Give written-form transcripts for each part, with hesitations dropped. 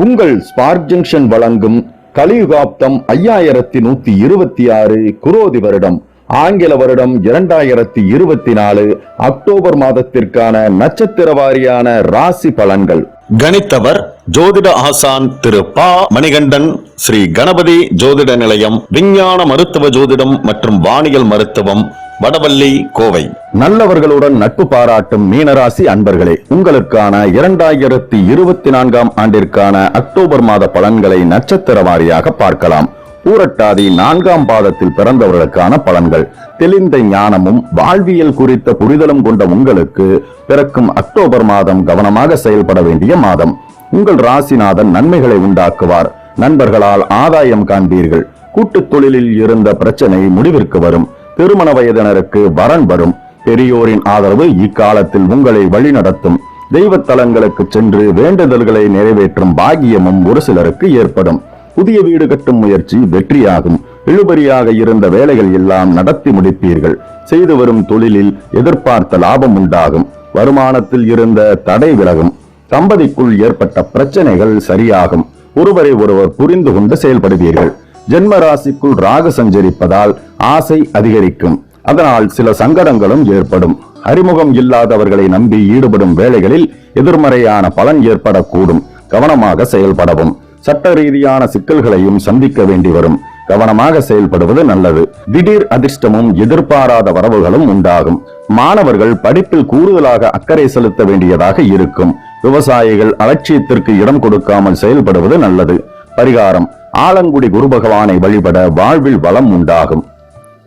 உங்கள் spark junction வழங்கும் கலியுகாப்தம் 5126 குரோதி வருடம் ஆங்கில வருடம் 2024 அக்டோபர் மாதத்திற்கான நட்சத்திர வாரியான ராசி பலன்கள். கணித்தவர் ஜோதிட ஆசான் திரு பா மணிகண்டன், ஸ்ரீ கணபதி ஜோதிட நிலையம், விஞ்ஞான மருத்துவ ஜோதிடம் மற்றும் வானியல் மருத்துவம், வடவள்ளி, கோவை. நல்லவர்களுடன் நட்பு பாராட்டும் மீனராசி அன்பர்களே, உங்களுக்கான 2024 ஆண்டிற்கான அக்டோபர் மாத பலன்களை நட்சத்திர வாரியாக பார்க்கலாம். பூரட்டாதி 4ஆம் பாதத்தில் பிறந்தவர்களுக்கான பலன்கள். தெளிந்த ஞானமும் வாழ்வியல் குறித்த புரிதலும் கொண்ட உங்களுக்கு பிறக்கும் அக்டோபர் மாதம் கவனமாக செயல்பட வேண்டிய மாதம். உங்கள் ராசிநாதன் நன்மைகளை உண்டாக்குவார். நண்பர்களால் ஆதாயம் காண்பீர்கள். கூட்டுத் தொழிலில் இருந்த பிரச்சனை முடிவிற்கு வரும். திருமண வயதினருக்கு வரன் வரும். பெரியோரின் ஆதரவு இக்காலத்தில் உங்களை வழிநடத்தும். தெய்வ தலங்களுக்கு சென்று வேண்டுதல்களை நிறைவேற்றும் பாக்கியமும் ஒரு சிலருக்கு ஏற்படும். புதிய வீடு கட்டும் முயற்சி வெற்றியாகும். இழுபறியாக இருந்த வேலைகள் எல்லாம் நடத்தி முடிப்பீர்கள். செய்து வரும் தொழிலில் எதிர்பார்த்த லாபம் உண்டாகும். வருமானத்தில் இருந்த தடை விலகும். தம்பதிக்குள் ஏற்பட்ட பிரச்சனைகள் சரியாகும். ஒருவரை ஒருவர் புரிந்து கொண்டு செயல்படுவீர்கள். ஜென்ம ராசிக்குள் ராகு சஞ்சரிப்பதால் ஆசை அதிகரிக்கும். அதனால் சில சங்கடங்களும் ஏற்படும். அறிமுகம் இல்லாதவர்களை நம்பி ஈடுபடும் வேலைகளில் எதிர்மறையான பலன் ஏற்படக்கூடும். கவனமாக செயல்படவும். சட்ட ரீதியான சிக்கல்களையும் சந்திக்க வேண்டி வரும். கவனமாக செயல்படுவது நல்லது. திடீர் அதிர்ஷ்டமும் எதிர்பாராத வரவுகளும் உண்டாகும். மாணவர்கள் படிப்பில் கூடுதலாக அக்கறை செலுத்த வேண்டியதாக இருக்கும். விவசாயிகள் அலட்சியத்திற்கு இடம் கொடுக்காமல் செயல்படுவது நல்லது. பரிகாரம்: ஆலங்குடி குரு பகவானை வழிபட வாழ்வில் வளம் உண்டாகும்.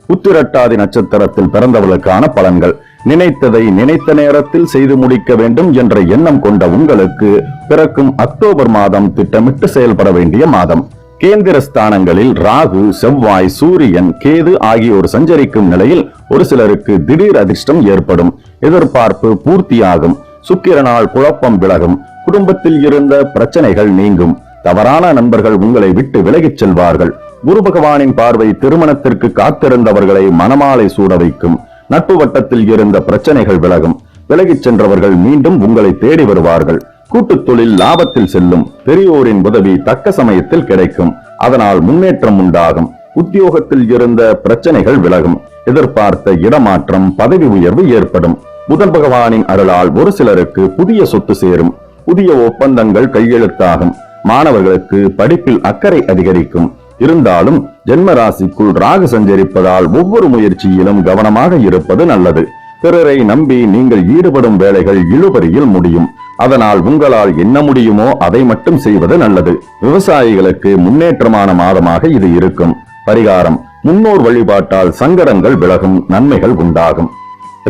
உத்திரட்டாதி நட்சத்திரத்தில் பிறந்தவர்களுக்கான பலன்கள். நினைத்ததை நினைத்த நேரத்தில் செய்து முடிக்க வேண்டும் என்ற எண்ணம் கொண்ட உங்களுக்கு பிறக்கும் அக்டோபர் மாதம் திட்டமிட்டு செயல்பட வேண்டிய மாதம். கேந்திர ஸ்தானங்களில் ராகு, செவ்வாய், சூரியன், கேது ஆகியோர் சஞ்சரிக்கும் நிலையில் ஒரு சிலருக்கு திடீர் அதிர்ஷ்டம் ஏற்படும். எதிர்பார்ப்பு பூர்த்தியாகும். சுக்கிரனால் குழப்பம் விலகும். குடும்பத்தில் இருந்த பிரச்சனைகள் நீங்கும். தவறான நண்பர்கள் உங்களை விட்டு விலகிச் செல்வார்கள். குரு பகவானின் பார்வை திருமணத்திற்கு காத்திருந்தவர்களை மணமாலை சூட வைக்கும். நட்பு வட்டத்தில் இருந்த பிரச்சனைகள் விலகும். விலகிச் சென்றவர்கள் மீண்டும் உங்களை தேடி வருவார்கள். கூட்டுத் தொழில் லாபத்தில் செல்லும். பெரியோரின் உதவி தக்க சமயத்தில் கிடைக்கும். அதனால் முன்னேற்றம் உண்டாகும். உத்தியோகத்தில் இருந்த பிரச்சனைகள் விலகும். எதிர்பார்த்த இடமாற்றம், பதவி உயர்வு ஏற்படும். புதன் பகவானின் அருளால் ஒரு சிலருக்கு புதிய சொத்து சேரும். புதிய ஒப்பந்தங்கள் கையெழுத்தாகும். மாணவர்களுக்கு படிப்பில் அக்கறை அதிகரிக்கும். இருந்தாலும் ஜென்ம ராசிக்குள் ராகு சஞ்சரிப்பதால் ஒவ்வொரு முயற்சியிலும் கவனமாக இருப்பது நல்லது. பிறரை நம்பி நீங்கள் ஈடுபடும் வேலைகள் இழுபறியில் முடியும். அதனால் உங்களால் என்ன முடியுமோ அதை மட்டும் செய்வது நல்லது. விவசாயிகளுக்கு முன்னேற்றமான மாதமாக இது இருக்கும். பரிகாரம்: முன்னோர் வழிபாட்டால் சங்கடங்கள் விலகும். நன்மைகள் உண்டாகும்.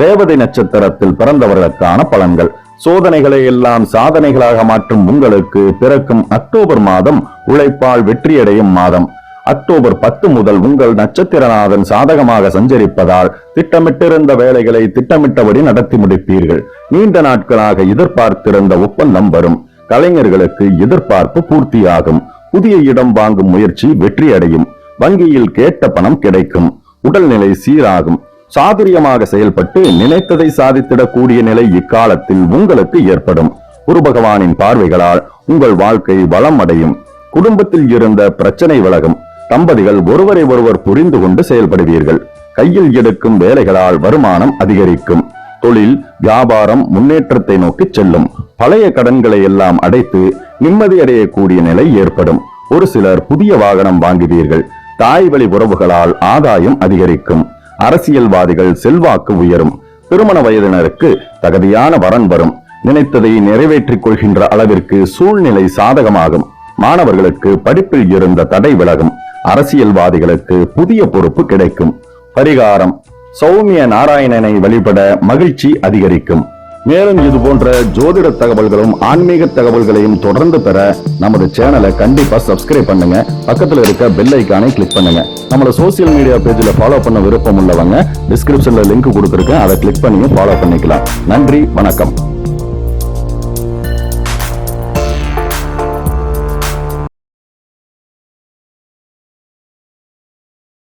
ரேவதி நட்சத்திரத்தில் பிறந்தவர்களுக்கான பலன்கள். சோதனைகளை எல்லாம் சாதனைகளாக மாற்றும் உங்களுக்கு பிறக்கும் அக்டோபர் மாதம் உழைப்பால் வெற்றியடையும் மாதம். அக்டோபர் 10 முதல் உங்கள் நட்சத்திரநாதன் சாதகமாக சஞ்சரிப்பதால் திட்டமிட்டிருந்த வேலைகளை திட்டமிட்டபடி நடத்தி முடிப்பீர்கள். நீண்ட நாட்களாக எதிர்பார்த்திருந்த ஒப்பந்தம் வரும். கலைஞர்களுக்கு எதிர்பார்ப்பு பூர்த்தியாகும். புதிய இடம் வாங்கும் முயற்சி வெற்றியடையும். வங்கியில் கேட்ட பணம் கிடைக்கும். உடல்நிலை சீராகும். சாதுரியமாக செயல்பட்டு நினைத்ததை சாதித்திடக்கூடிய நிலை இக்காலத்தில் உங்களுக்கு ஏற்படும். குரு பகவானின் பார்வைகளால் உங்கள் வாழ்க்கை வளம் அடையும். குடும்பத்தில் இருந்த பிரச்சனை விலகும். தம்பதிகள் ஒருவரை ஒருவர் புரிந்து கொண்டு செயல்படுவீர்கள். கையில் எடுக்கும் வேலைகளால் வருமானம் அதிகரிக்கும். தொழில் வியாபாரம் முன்னேற்றத்தை நோக்கி செல்லும். பழைய கடன்களை எல்லாம் அடைத்து நிம்மதி அடையக்கூடிய நிலை ஏற்படும். ஒரு சிலர் புதிய வாகனம் வாங்குவீர்கள். தாய் வழி உறவுகளால் ஆதாயம் அதிகரிக்கும். அரசியல்வாதிகள் செல்வாக்கு உயரும். திருமண வயதினருக்கு தகுதியான வரன் வரும். நினைத்ததை நிறைவேற்றிக் கொள்கின்ற அளவிற்கு சூழ்நிலை சாதகமாகும். மாணவர்களுக்கு படிப்பில் இருந்த தடை விலகும். அரசியல்வாதிகளுக்கு புதிய பொறுப்பு கிடைக்கும். பரிகாரம்: சௌமிய நாராயணனை வழிபட மகிழ்ச்சி அதிகரிக்கும். மேலும் இது போன்ற ஜோதிட தகவல்களும் ஆன்மீக தகவல்களையும் தொடர்ந்து பெற நமது சேனலை கண்டிப்பா சப்ஸ்கிரைப் பண்ணுங்க. பக்கத்துல இருக்க பெல் ஐக்கானை கிளிக் பண்ணுங்க. நம்மளோட சோசியல் மீடியா பேஜ்ல ஃபாலோ பண்ண விருப்பம் உள்ளவங்க டிஸ்கிரிப்ஷன்ல லிங்க் கொடுத்திருக்கேன். அதை கிளிக் பண்ணி ஃபாலோ பண்ணிக்கலாம். நன்றி, வணக்கம்.